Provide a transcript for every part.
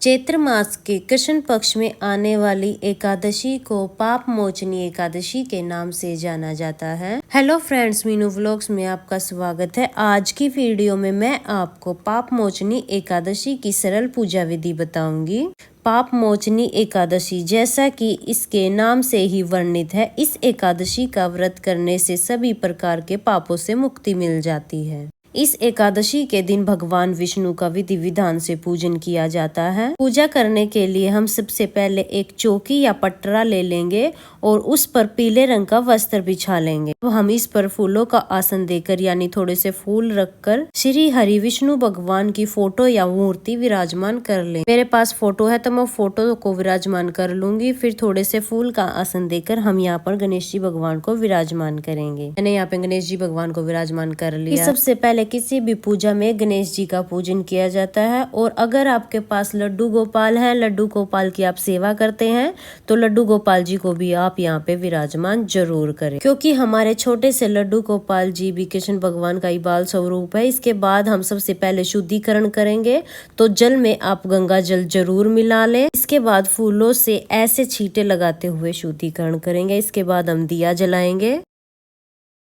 चैत्र मास के कृष्ण पक्ष में आने वाली एकादशी को पाप मोचनी एकादशी के नाम से जाना जाता है। हेलो फ्रेंड्स, मीनू व्लॉग्स में आपका स्वागत है। आज की वीडियो में मैं आपको पाप मोचनी एकादशी की सरल पूजा विधि बताऊंगी। पाप मोचनी एकादशी, जैसा कि इसके नाम से ही वर्णित है, इस एकादशी का व्रत करने से सभी प्रकार के पापों से मुक्ति मिल जाती है। इस एकादशी के दिन भगवान विष्णु का विधि विधान से पूजन किया जाता है। पूजा करने के लिए हम सबसे पहले एक चौकी या पटरा ले लेंगे और उस पर पीले रंग का वस्त्र बिछा लेंगे। तो हम इस पर फूलों का आसन देकर यानी थोड़े से फूल रखकर श्री हरि विष्णु भगवान की फोटो या मूर्ति विराजमान कर लें। मेरे पास फोटो है तो मैं फोटो को विराजमान कर लूंगी। फिर थोड़े से फूल का आसन देकर हम यहाँ पर गणेश जी भगवान को विराजमान करेंगे। मैंने यहाँ पे गणेश जी भगवान को विराजमान कर लिया। सबसे पहले किसी भी पूजा में गणेश जी का पूजन किया जाता है। और अगर आपके पास लड्डू गोपाल है, लड्डू गोपाल की आप सेवा करते हैं, तो लड्डू गोपाल जी को भी आप यहाँ पे विराजमान जरूर करें, क्योंकि हमारे छोटे से लड्डू गोपाल जी भी कृष्ण भगवान का ही बाल स्वरूप है। इसके बाद हम सबसे पहले शुद्धिकरण करेंगे, तो जल में आप गंगा जल जरूर मिला लें। इसके बाद फूलों से ऐसे छींटे लगाते हुए शुद्धिकरण करेंगे। इसके बाद हम दिया जलाएंगे।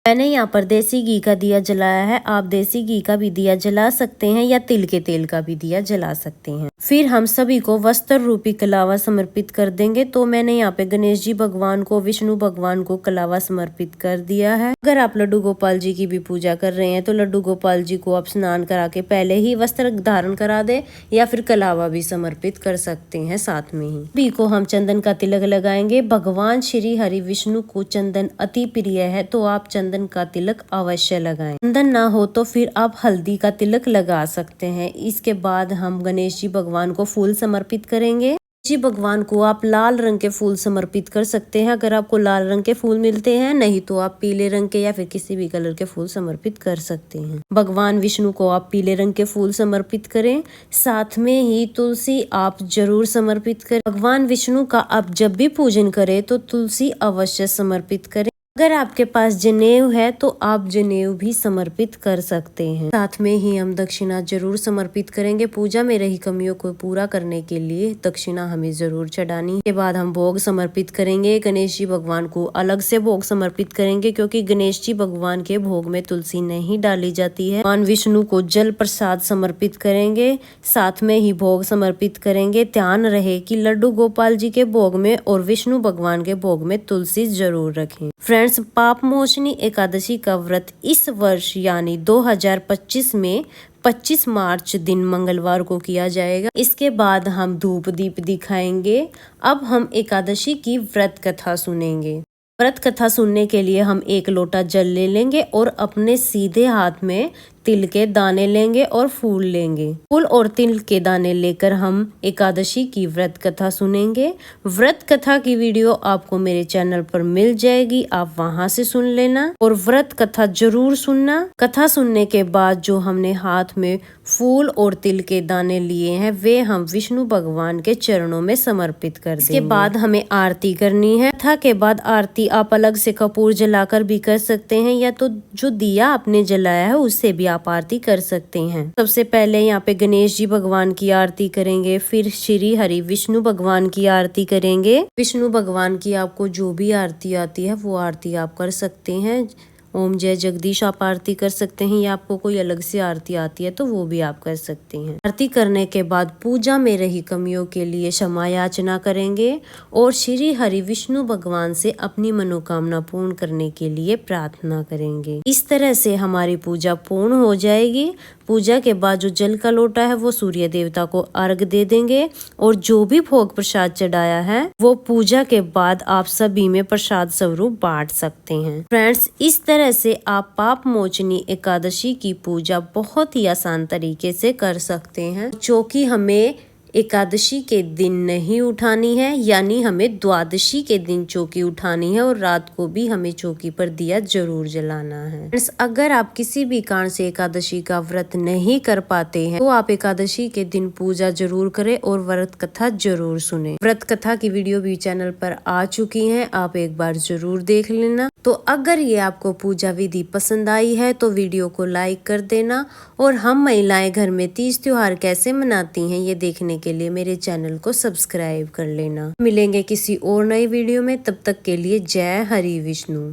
मैंने यहाँ पर देसी घी का दिया जलाया है। आप देसी घी का भी दिया जला सकते हैं या तिल के तेल का भी दिया जला सकते हैं। फिर हम सभी को वस्त्र रूपी कलावा समर्पित कर देंगे। तो मैंने यहाँ पे गणेश जी भगवान को, विष्णु भगवान को कलावा समर्पित कर दिया है। अगर आप लड्डू गोपाल जी की भी पूजा कर रहे हैं तो लड्डू गोपाल जी को आप स्नान करा के पहले ही वस्त्र धारण करा दे या फिर कलावा भी समर्पित कर सकते हैं साथ में ही। सभी को हम चंदन का तिलक लगाएंगे। भगवान श्री हरि विष्णु को चंदन अति प्रिय है, तो आप चंदन का तिलक अवश्य लगाएं। चंदन ना हो तो फिर आप हल्दी का तिलक लगा सकते हैं। इसके बाद हम गणेश जी भगवान को फूल समर्पित करेंगे। जी भगवान को आप लाल रंग के फूल समर्पित कर सकते हैं, अगर आपको लाल रंग के फूल मिलते हैं। नहीं तो आप पीले रंग के या फिर किसी भी कलर के फूल समर्पित कर सकते हैं। भगवान विष्णु को आप पीले रंग के फूल समर्पित करें। साथ में ही तुलसी आप जरूर समर्पित करें। भगवान विष्णु का आप जब भी पूजन करें तो तुलसी अवश्य समर्पित करें। अगर आपके पास जनेऊ है तो आप जनेऊ भी समर्पित कर सकते हैं। साथ में ही हम दक्षिणा जरूर समर्पित करेंगे। पूजा में रही कमियों को पूरा करने के लिए दक्षिणा हमें जरूर चढ़ानी। के बाद हम भोग समर्पित करेंगे। गणेश जी भगवान को अलग से भोग समर्पित करेंगे, क्योंकि गणेश जी भगवान के भोग में तुलसी नहीं डाली जाती है। भगवान विष्णु को जल प्रसाद समर्पित करेंगे। साथ में ही भोग समर्पित करेंगे। ध्यान रहे कि लड्डू गोपाल जी के भोग में और विष्णु भगवान के भोग में तुलसी जरूर रखें। फ्रेंड्स, पाप मोचनी एकादशी का व्रत इस वर्ष यानी 2025 में 25 मार्च दिन मंगलवार को किया जाएगा। इसके बाद हम धूप दीप दिखाएंगे। अब हम एकादशी की व्रत कथा सुनेंगे। व्रत कथा सुनने के लिए हम एक लोटा जल ले लेंगे और अपने सीधे हाथ में तिल के दाने लेंगे और फूल लेंगे। फूल और तिल के दाने लेकर हम एकादशी की व्रत कथा सुनेंगे। व्रत कथा की वीडियो आपको मेरे चैनल पर मिल जाएगी, आप वहां से सुन लेना और व्रत कथा जरूर सुनना। कथा सुनने के बाद जो हमने हाथ में फूल और तिल के दाने लिए हैं, वे हम विष्णु भगवान के चरणों में समर्पित कर देंगे। इसके बाद हमें आरती करनी है। कथा के बाद आरती आप अलग से कपूर जलाकर भी कर सकते हैं, या तो जो दिया आपने जलाया है उससे भी आप आरती कर सकते हैं। सबसे पहले यहाँ पे गणेश जी भगवान की आरती करेंगे, फिर श्री हरि विष्णु भगवान की आरती करेंगे। विष्णु भगवान की आपको जो भी आरती आती है वो आरती आप कर सकते हैं। ओम जय जगदीश आप आरती कर सकते हैं, या आपको कोई अलग से आरती आती है तो वो भी आप कर सकते हैं। आरती करने के बाद पूजा में रही कमियों के लिए क्षमा याचना करेंगे और श्री हरि विष्णु भगवान से अपनी मनोकामना पूर्ण करने के लिए प्रार्थना करेंगे। इस तरह से हमारी पूजा पूर्ण हो जाएगी। पूजा के बाद जो जल का लोटा है वो सूर्य देवता को अर्घ दे देंगे और जो भी भोग प्रसाद चढ़ाया है वो पूजा के बाद आप सभी में प्रसाद स्वरूप बांट सकते हैं। फ्रेंड्स, इस तरह से आप पाप मोचनी एकादशी की पूजा बहुत ही आसान तरीके से कर सकते हैं। चौकी हमें एकादशी के दिन नहीं उठानी है, यानी हमें द्वादशी के दिन चौकी उठानी है और रात को भी हमें चौकी पर दिया जरूर जलाना है। अगर आप किसी भी कारण से एकादशी का व्रत नहीं कर पाते हैं तो आप एकादशी के दिन पूजा जरूर करें और व्रत कथा जरूर सुने। व्रत कथा की वीडियो भी चैनल पर आ चुकी है, आप एक बार जरूर देख लेना। तो अगर ये आपको पूजा विधि पसंद आई है तो वीडियो को लाइक कर देना और हम महिलाएं घर में तीज त्योहार कैसे मनाती हैं ये देखने के लिए मेरे चैनल को सब्सक्राइब कर लेना। मिलेंगे किसी और नई वीडियो में, तब तक के लिए जय हरि विष्णु।